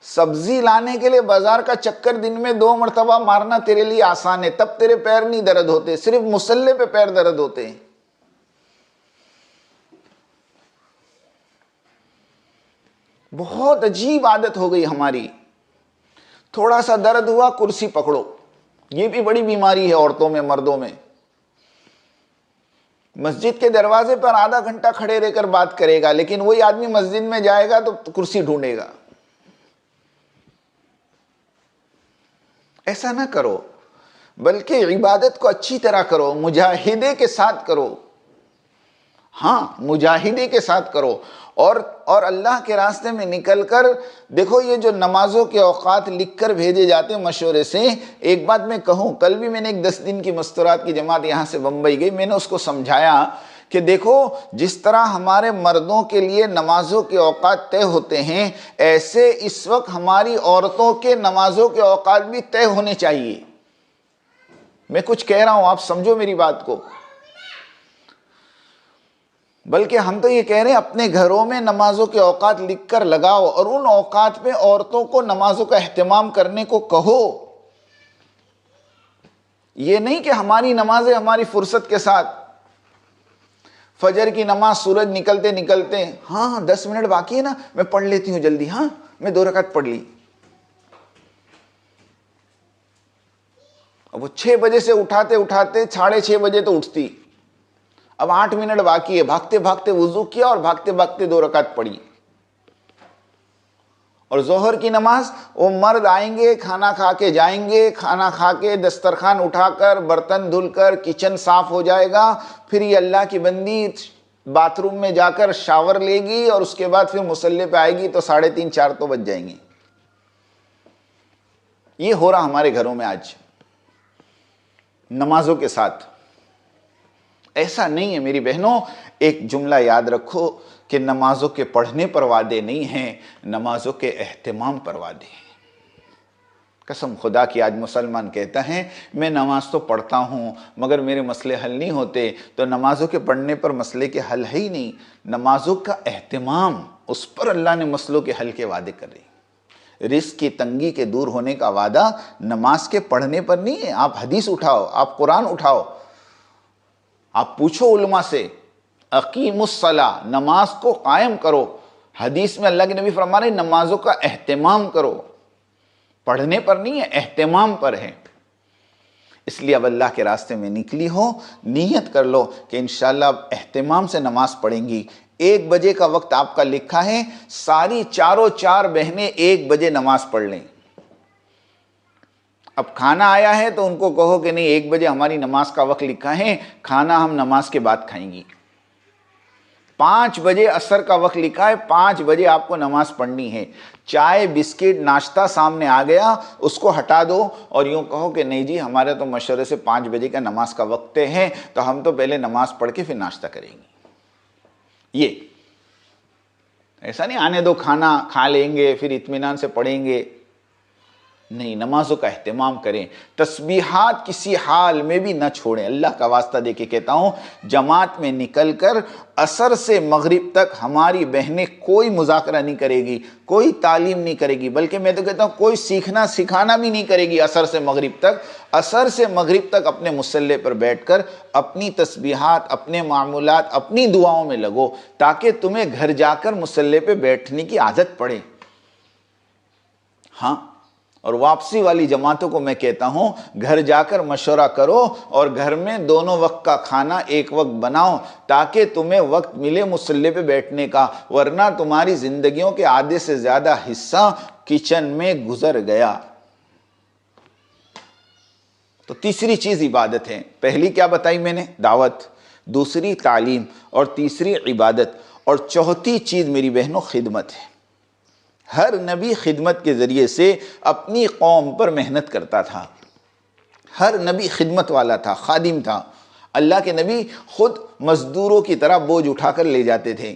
سبزی لانے کے لیے بازار کا چکر دن میں 2 مرتبہ مارنا تیرے لیے آسان ہے، تب تیرے پیر نہیں درد ہوتے. صرف مصلی پہ پیر درد ہوتے ہیں. بہت عجیب عادت ہو گئی ہماری. تھوڑا سا درد ہوا کرسی پکڑو. یہ بھی بڑی بیماری ہے عورتوں میں، مردوں میں. مسجد کے دروازے پر آدھا گھنٹہ کھڑے رہ کر بات کرے گا، لیکن وہی آدمی مسجد میں جائے گا تو کرسی ڈھونڈے گا. ایسا نہ کرو، بلکہ عبادت کو اچھی طرح کرو، مجاہدے کے ساتھ کرو. ہاں، مجاہدے کے ساتھ کرو. اور اللہ کے راستے میں نکل کر دیکھو. یہ جو نمازوں کے اوقات لکھ کر بھیجے جاتے ہیں مشورے سے، ایک بات میں کہوں، کل بھی میں نے ایک 10 دن کی مستورات کی جماعت یہاں سے بمبئی گئی، میں نے اس کو سمجھایا کہ دیکھو جس طرح ہمارے مردوں کے لیے نمازوں کے اوقات طے ہوتے ہیں، ایسے اس وقت ہماری عورتوں کے نمازوں کے اوقات بھی طے ہونے چاہیے. میں کچھ کہہ رہا ہوں، آپ سمجھو میری بات کو. بلکہ ہم تو یہ کہہ رہے ہیں اپنے گھروں میں نمازوں کے اوقات لکھ کر لگاؤ، اور ان اوقات پہ عورتوں کو نمازوں کا اہتمام کرنے کو کہو. یہ نہیں کہ ہماری نمازیں ہماری فرصت کے ساتھ، فجر کی نماز سورج نکلتے نکلتے، ہاں 10 منٹ باقی ہے نا، میں پڑھ لیتی ہوں جلدی، ہاں میں 2 رکعت پڑھ لی. اب وہ 6 بجے سے اٹھاتے 6:30 بجے تو اٹھتی. اب 8 منٹ باقی ہے، بھاگتے بھاگتے وضو کیا اور بھاگتے بھاگتے 2 رکعت پڑھی. اور ظہر کی نماز، وہ مرد آئیں گے کھانا کھا کے جائیں گے، کھانا کھا کے دسترخوان اٹھا کر برتن دھل کر کچن صاف ہو جائے گا، پھر یہ اللہ کی بندی باتھ روم میں جا کر شاور لے گی اور اس کے بعد پھر مصلی پہ آئے گی تو 3:30 4 تو بج جائیں گے. یہ ہو رہا ہمارے گھروں میں آج نمازوں کے ساتھ. ایسا نہیں ہے میری بہنوں. ایک جملہ یاد رکھو کہ نمازوں کے پڑھنے پر وعدے نہیں ہیں، نمازوں کے اہتمام پر وعدے ہیں. قسم خدا کی آج مسلمان کہتا ہے میں نماز تو پڑھتا ہوں مگر میرے مسئلے حل نہیں ہوتے، تو نمازوں کے پڑھنے پر مسئلے کے حل ہے ہی نہیں، نمازوں کا اہتمام اس پر اللہ نے مسئلوں کے حل کے وعدے کر رہی۔ رزق کی تنگی کے دور ہونے کا وعدہ نماز کے پڑھنے پر نہیں ہے۔ آپ حدیث اٹھاؤ، آپ قرآن اٹھاؤ، آپ پوچھو علماء سے، اقیم الصلاۃ، نماز کو قائم کرو۔ حدیث میں اللہ کے نبی فرما رہے ہیں نمازوں کا اہتمام کرو، پڑھنے پر نہیں ہے، اہتمام پر ہے۔ اس لیے اب اللہ کے راستے میں نکلی ہو، نیت کر لو کہ انشاءاللہ اب اہتمام سے نماز پڑھیں گی۔ 1 بجے کا وقت آپ کا لکھا ہے، ساری چاروں 4 بہنیں 1 بجے نماز پڑھ لیں۔ اب کھانا آیا ہے تو ان کو کہو کہ نہیں 1 بجے ہماری نماز کا وقت لکھا ہے، کھانا ہم نماز کے بعد کھائیں گی۔ 5 بجے عصر کا وقت لکھا ہے، 5 بجے آپ کو نماز پڑھنی ہے۔ چائے بسکٹ ناشتہ سامنے آ گیا، اس کو ہٹا دو اور یوں کہو کہ نہیں جی ہمارے تو مشورے سے 5 بجے کا نماز کا وقت ہے، تو ہم تو پہلے نماز پڑھ کے پھر ناشتہ کریں گے۔ یہ ایسا نہیں آنے دو، کھانا کھا لیں گے پھر اطمینان سے پڑھیں گے، نہیں، نمازوں کا اہتمام کریں۔ تسبیحات کسی حال میں بھی نہ چھوڑیں۔ اللہ کا واسطہ دے کے کہتا ہوں، جماعت میں نکل کر عصر سے مغرب تک ہماری بہنیں کوئی مذاکرہ نہیں کرے گی، کوئی تعلیم نہیں کرے گی، بلکہ میں تو کہتا ہوں کوئی سیکھنا سکھانا بھی نہیں کرے گی عصر سے مغرب تک۔ عصر سے مغرب تک اپنے مصلی پر بیٹھ کر اپنی تسبیحات، اپنے معمولات، اپنی دعاؤں میں لگو، تاکہ تمہیں گھر جا کر مصلی پہ بیٹھنے کی عادت پڑے۔ ہاں، اور واپسی والی جماعتوں کو میں کہتا ہوں گھر جا کر مشورہ کرو اور گھر میں دونوں وقت کا کھانا ایک وقت بناؤ، تاکہ تمہیں وقت ملے مصلی پہ بیٹھنے کا، ورنہ تمہاری زندگیوں کے آدھے سے زیادہ حصہ کچن میں گزر گیا۔ تو تیسری چیز عبادت ہے۔ پہلی کیا بتائی میں نے؟ دعوت، دوسری تعلیم، اور تیسری عبادت، اور چوتھی چیز میری بہنوں خدمت ہے۔ ہر نبی خدمت کے ذریعے سے اپنی قوم پر محنت کرتا تھا۔ ہر نبی خدمت والا تھا، خادم تھا۔ اللہ کے نبی خود مزدوروں کی طرح بوجھ اٹھا کر لے جاتے تھے۔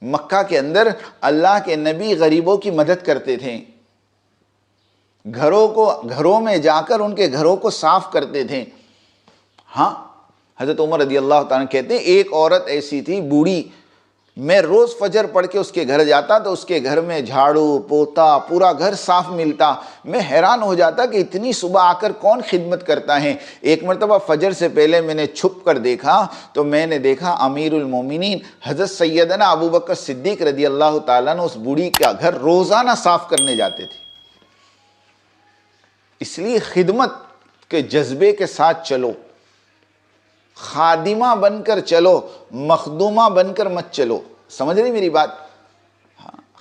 مکہ کے اندر اللہ کے نبی غریبوں کی مدد کرتے تھے، گھروں میں جا کر ان کے گھروں کو صاف کرتے تھے۔ ہاں، حضرت عمر رضی اللہ تعالیٰ کہتے ہیں ایک عورت ایسی تھی بوڑھی، میں روز فجر پڑھ کے اس کے گھر جاتا تو اس کے گھر میں جھاڑو پوتا پورا گھر صاف ملتا۔ میں حیران ہو جاتا کہ اتنی صبح آ کر کون خدمت کرتا ہے۔ ایک مرتبہ فجر سے پہلے میں نے چھپ کر دیکھا تو میں نے دیکھا امیر المومنین حضرت سیدنا ابو بکر صدیق رضی اللہ تعالیٰ نے اس بوڑھی کا گھر روزانہ صاف کرنے جاتے تھے۔ اس لیے خدمت کے جذبے کے ساتھ چلو، خادمہ بن کر چلو، مخدومہ بن کر مت چلو۔ سمجھ رہی میری بات؟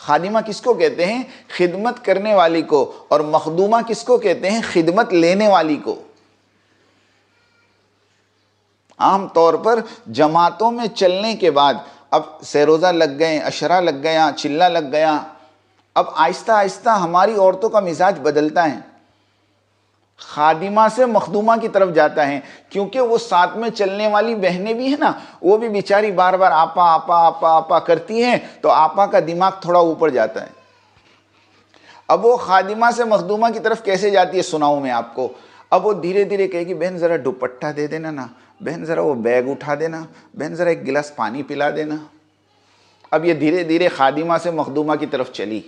خادمہ کس کو کہتے ہیں؟ خدمت کرنے والی کو، اور مخدومہ کس کو کہتے ہیں؟ خدمت لینے والی کو۔ عام طور پر جماعتوں میں چلنے کے بعد اب سیروزہ لگ گئے، عشرہ لگ گیا، چلہ لگ گیا، اب آہستہ آہستہ ہماری عورتوں کا مزاج بدلتا ہے، خادمہ سے مخدومہ کی طرف جاتا ہے، کیونکہ وہ ساتھ میں چلنے والی بہنیں بھی ہیں نا، وہ بھی بیچاری بار بار آپا آپا آپا آپا کرتی ہیں، تو آپا کا دماغ تھوڑا اوپر جاتا ہے۔ اب وہ خادمہ سے مخدومہ کی طرف کیسے جاتی ہے سناؤں میں آپ کو۔ اب وہ دھیرے دھیرے کہے گی بہن ذرا دوپٹہ دے دینا نا، بہن ذرا وہ بیگ اٹھا دینا، بہن ذرا ایک گلاس پانی پلا دینا۔ اب یہ دھیرے دھیرے خادمہ سے مخدومہ کی طرف چلی۔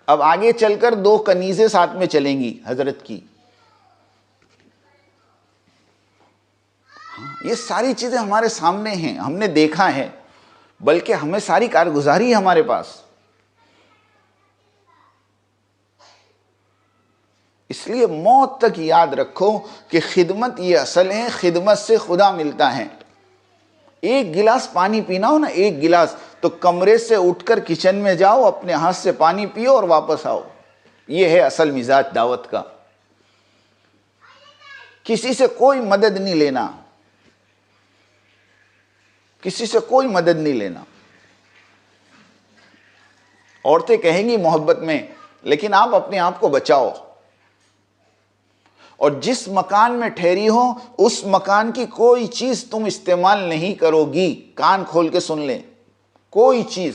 اب آگے چل کر 2 کنیزیں ساتھ میں چلیں گی حضرت کی۔ یہ ساری چیزیں ہمارے سامنے ہیں، ہم نے دیکھا ہے، بلکہ ہمیں ساری کارگزاری ہے ہمارے پاس۔ اس لیے موت تک یاد رکھو کہ خدمت یہ اصل ہے، خدمت سے خدا ملتا ہے۔ ایک گلاس پانی پینا ہو نا، ایک گلاس، تو کمرے سے اٹھ کر کچن میں جاؤ، اپنے ہاتھ سے پانی پیو اور واپس آؤ۔ یہ ہے اصل مزاج دعوت کا۔ کسی سے کوئی مدد نہیں لینا، کسی سے کوئی مدد نہیں لینا۔ عورتیں کہیں گی محبت میں، لیکن آپ اپنے آپ کو بچاؤ، اور جس مکان میں ٹھہری ہو اس مکان کی کوئی چیز تم استعمال نہیں کرو گی۔ کان کھول کے سن لیں، کوئی چیز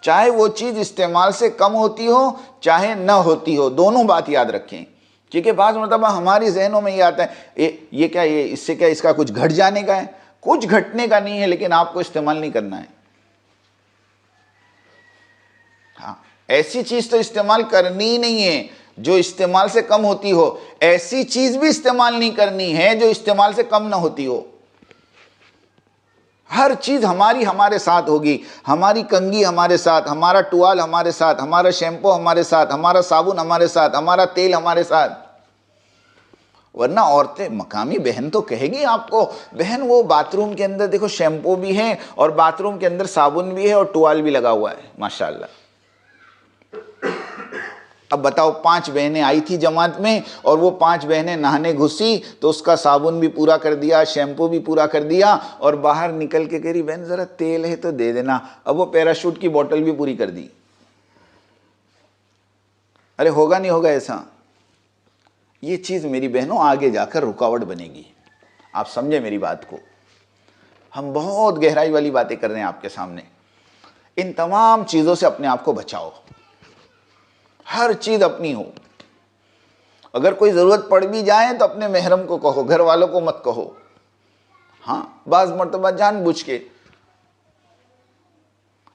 چاہے وہ چیز استعمال سے کم ہوتی ہو چاہے نہ ہوتی ہو، دونوں بات یاد رکھیں، کیونکہ بعض مرتبہ ہماری ذہنوں میں یہ آتا ہے یہ کیا، یہ اس سے کیا اس کا کچھ گھٹ جانے کا ہے؟ کچھ گھٹنے کا نہیں ہے، لیکن آپ کو استعمال نہیں کرنا ہے۔ ہاں، ایسی چیز تو استعمال کرنی ہی نہیں ہے جو استعمال سے کم ہوتی ہو، ایسی چیز بھی استعمال نہیں کرنی ہے جو استعمال سے کم نہ ہوتی ہو۔ ہر چیز ہمارے ساتھ ہوگی، ہماری کنگھی ہمارے ساتھ، ہمارا ٹوال ہمارے ساتھ، ہمارا شیمپو ہمارے ساتھ، ہمارا صابن ہمارے ساتھ، ہمارا تیل ہمارے ساتھ۔ ورنہ عورتیں، مقامی بہن تو کہے گی آپ کو، بہن وہ باتھ روم کے اندر دیکھو شیمپو بھی ہے اور باتھ روم کے اندر صابن بھی ہے اور ٹوال بھی لگا ہوا ہے، ماشاءاللہ۔ اب بتاؤ، 5 بہنیں آئی تھی جماعت میں اور وہ 5 بہنیں نہانے گھسی تو اس کا صابن بھی پورا کر دیا، شیمپو بھی پورا کر دیا، اور باہر نکل کے کہہ رہی بہن ذرا تیل ہے تو دے دینا، اب وہ پیراشوٹ کی بوٹل بھی پوری کر دی۔ ارے ہوگا نہیں ہوگا ایسا؟ یہ چیز میری بہنوں آگے جا کر رکاوٹ بنے گی، آپ سمجھیں میری بات کو۔ ہم بہت گہرائی والی باتیں کر رہے ہیں آپ کے سامنے۔ ان تمام چیزوں سے اپنے آپ کو بچاؤ، ہر چیز اپنی ہو۔ اگر کوئی ضرورت پڑ بھی جائے تو اپنے محرم کو کہو، گھر والوں کو مت کہو۔ ہاں، بعض مرتبہ جان بوجھ کے۔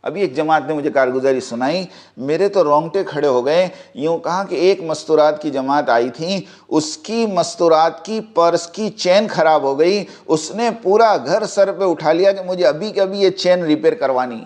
ابھی ایک جماعت نے مجھے کارگزاری سنائی، میرے تو رونگٹے کھڑے ہو گئے۔ یوں کہا کہ ایک مستورات کی جماعت آئی تھی، اس کی مستورات کی پرس کی چین خراب ہو گئی، اس نے پورا گھر سر پہ اٹھا لیا کہ مجھے ابھی کے ابھی یہ چین ریپیئر کروانی۔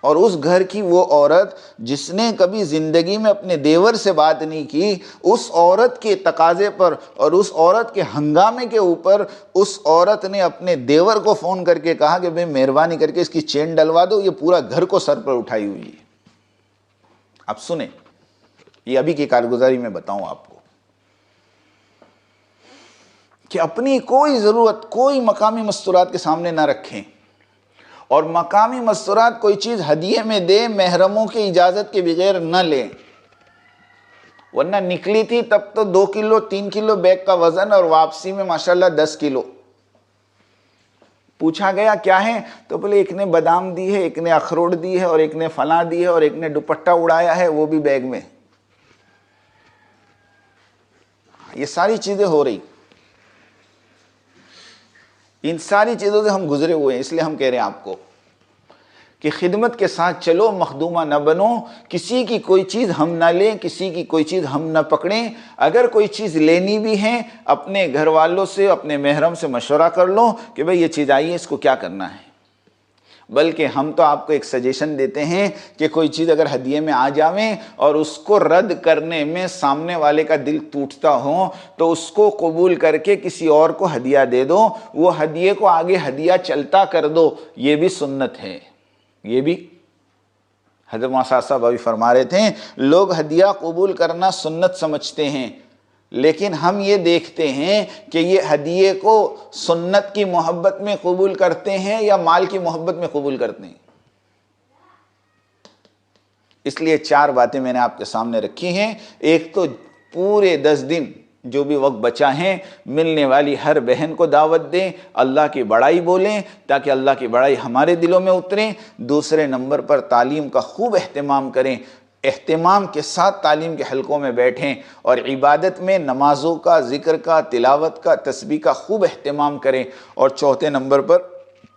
اور اس گھر کی وہ عورت جس نے کبھی زندگی میں اپنے دیور سے بات نہیں کی، اس عورت کے تقاضے پر اور اس عورت کے ہنگامے کے اوپر اس عورت نے اپنے دیور کو فون کر کے کہا کہ بھئی مہربانی کر کے اس کی چین ڈلوا دو، یہ پورا گھر کو سر پر اٹھائی ہوئی ہے۔ اب سنیں، یہ ابھی کی کارگزاری میں بتاؤں آپ کو کہ اپنی کوئی ضرورت کوئی مقامی مستورات کے سامنے نہ رکھیں، اور مقامی مستورات کوئی چیز ہدیے میں دے محرموں کی اجازت کے بغیر نہ لیں۔ ورنہ نکلی تھی تب تو 2 کلو 3 کلو بیگ کا وزن، اور واپسی میں ماشاءاللہ 10 کلو۔ پوچھا گیا کیا ہے تو بولے ایک نے بادام دی ہے، ایک نے اخروٹ دی ہے، اور ایک نے فلاں دی ہے، اور ایک نے دوپٹہ اڑایا ہے، وہ بھی بیگ میں۔ یہ ساری چیزیں ہو رہی، ان ساری چیزوں سے ہم گزرے ہوئے ہیں، اس لیے ہم کہہ رہے ہیں آپ کو کہ خدمت کے ساتھ چلو، مخدومہ نہ بنو، کسی کی کوئی چیز ہم نہ لیں، کسی کی کوئی چیز ہم نہ پکڑیں۔ اگر کوئی چیز لینی بھی ہے اپنے گھر والوں سے، اپنے محرم سے مشورہ کر لو کہ بھئی یہ چیز آئی ہے، اس کو کیا کرنا ہے۔ بلکہ ہم تو آپ کو ایک سجیشن دیتے ہیں کہ کوئی چیز اگر ہدیے میں آ جاویں اور اس کو رد کرنے میں سامنے والے کا دل ٹوٹتا ہو تو اس کو قبول کر کے کسی اور کو ہدیہ دے دو، وہ ہدیے کو آگے ہدیہ چلتا کر دو، یہ بھی سنت ہے۔ یہ بھی حضرت مولانا صاحب ابھی فرما رہے تھے، لوگ ہدیہ قبول کرنا سنت سمجھتے ہیں، لیکن ہم یہ دیکھتے ہیں کہ یہ ہدیے کو سنت کی محبت میں قبول کرتے ہیں یا مال کی محبت میں قبول کرتے ہیں۔ اس لیے 4 باتیں میں نے آپ کے سامنے رکھی ہیں۔ ایک تو پورے 10 دن جو بھی وقت بچا ہے، ملنے والی ہر بہن کو دعوت دیں، اللہ کی بڑائی بولیں تاکہ اللہ کی بڑائی ہمارے دلوں میں اترے۔ دوسرے نمبر پر تعلیم کا خوب اہتمام کریں، اہتمام کے ساتھ تعلیم کے حلقوں میں بیٹھیں، اور عبادت میں نمازوں کا، ذکر کا، تلاوت کا، تسبیح کا خوب اہتمام کریں۔ اور چوتھے نمبر پر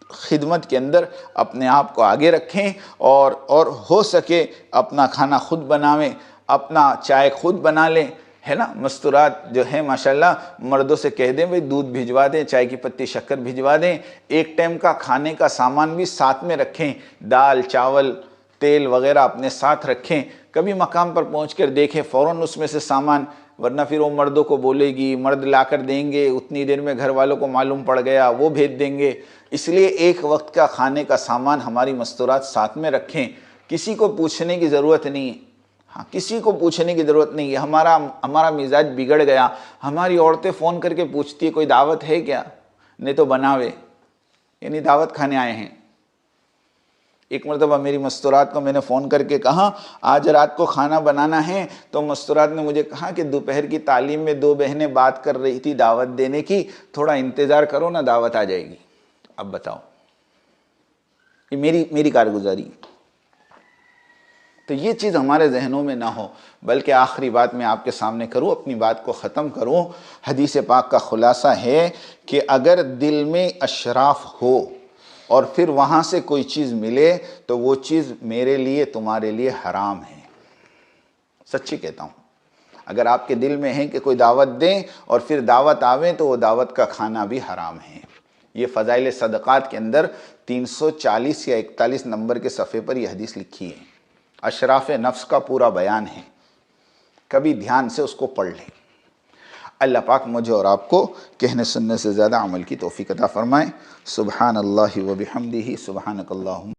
خدمت کے اندر اپنے آپ کو آگے رکھیں، اور ہو سکے اپنا کھانا خود بناویں، اپنا چائے خود بنا لیں، ہے نا۔ مستورات جو ہیں ماشاءاللہ مردوں سے کہہ دیں بھئی دودھ بھجوا دیں، چائے کی پتی شکر بھجوا دیں، ایک ٹائم کا کھانے کا سامان بھی ساتھ میں رکھیں، دال چاول تیل وغیرہ اپنے ساتھ رکھیں۔ کبھی مقام پر پہنچ کر دیکھیں فوراً اس میں سے سامان، ورنہ پھر وہ مردوں کو بولے گی، مرد لا کر دیں گے، اتنی دیر میں گھر والوں کو معلوم پڑ گیا، وہ بھیج دیں گے۔ اس لیے ایک وقت کا کھانے کا سامان ہماری مستورات ساتھ میں رکھیں، کسی کو پوچھنے کی ضرورت نہیں ہے۔ ہاں، کسی کو پوچھنے کی ضرورت نہیں ہے۔ ہمارا مزاج بگڑ گیا، ہماری عورتیں فون کر کے پوچھتی ہے کوئی دعوت ہے کیا، نہیں تو بناوے، یعنی دعوت کھانے آئے ہیں۔ ایک مرتبہ میری مستورات کو میں نے فون کر کے کہا آج رات کو کھانا بنانا ہے، تو مستورات نے مجھے کہا کہ دوپہر کی تعلیم میں 2 بہنیں بات کر رہی تھی دعوت دینے کی، تھوڑا انتظار کرو نا، دعوت آ جائے گی۔ اب بتاؤ یہ میری کارگزاری. تو یہ چیز ہمارے ذہنوں میں نہ ہو. بلکہ آخری بات میں آپ کے سامنے کروں، اپنی بات کو ختم کروں. حدیث پاک کا خلاصہ ہے کہ اگر دل میں اشراف ہو اور پھر وہاں سے کوئی چیز ملے تو وہ چیز میرے لیے تمہارے لیے حرام ہے. سچی کہتا ہوں. اگر آپ کے دل میں ہے کہ کوئی دعوت دیں اور پھر دعوت آویں تو وہ دعوت کا کھانا بھی حرام ہے. یہ فضائل صدقات کے اندر 340 یا 41 نمبر کے صفحے پر یہ حدیث لکھی ہے. اشراف نفس کا پورا بیان ہے. کبھی دھیان سے اس کو پڑھ لیں. اللہ پاک مجھے اور آپ کو کہنے سننے سے زیادہ عمل کی توفیق عطا فرمائے. سبحان اللہ و بحمدہ، سبحانک اللہم.